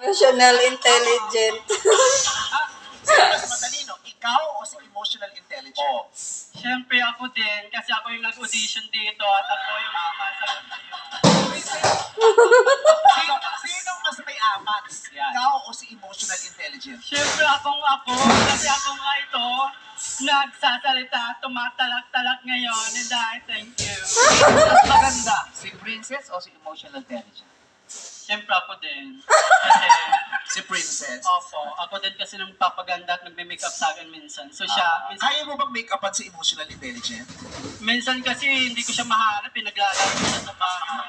Emotional intelligent. Sino mas matalino? Ikaw o si emotional intelligent? Siyempre ako din, kasi ako yung nag-audition dito at ako yung masagot na yun. Sino mas may apat? Ikaw o si emotional intelligent? Siyempre ako, kasi ako nga ito, nagsasalita, tumatalak-talak ngayon, and I thank you. Maganda. Si princess o si emotional intelligent? Siyempre ako din. Kasi, Si princess. ako din kasi nang papaganda at nagme-makeup sa akin minsan. So siya, Kaya mo bang make-upan si emotional intelligent? minsan kasi hindi ko siya mahanap, naglalaro siya sa bahay.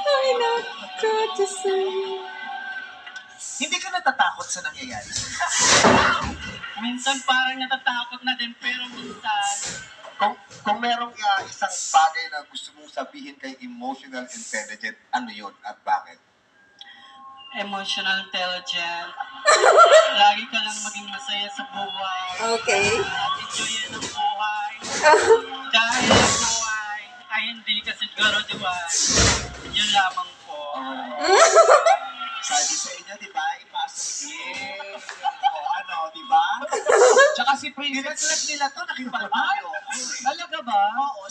Ay, naku, Diyos ko. Hindi ka natatakot sa nangyayari. Minsan parang natatakot na din, pero minsan, Kung merong isang bagay na gusto mong sabihin kay emotional intelligent, ano yun at bakit? emotional intelligent. Lagi ka lang maging masaya sa buhay. Okay. At enjoyin ang buhay. Dahil ang buhay ay hindi ka siguro diway. Yun lamang po. Sabi sa inyo, di ba? Ipasok yun. O ano, di ba? Tsaka si princess, nilat nila to, nakipag-bio. Talaga ba? Oo,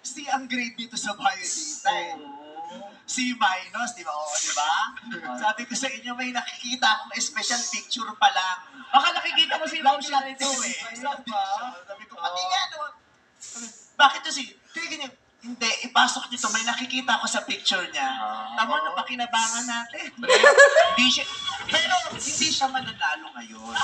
si ang grade dito sa biodata eh. C minus, di ba? Oo, di ba? Sabi ko sa inyo, may nakikita akong special picture pa lang. Baka nakikita mo si emotional ito eh. Sabi ko, pati nga no. Bakit to si? Tignan niyo. Hindi, ipasok nito. May nakikita ko sa picture niya. Tama na, pakinabangan natin. Hindi siya, pero hindi siya mananalo ngayon.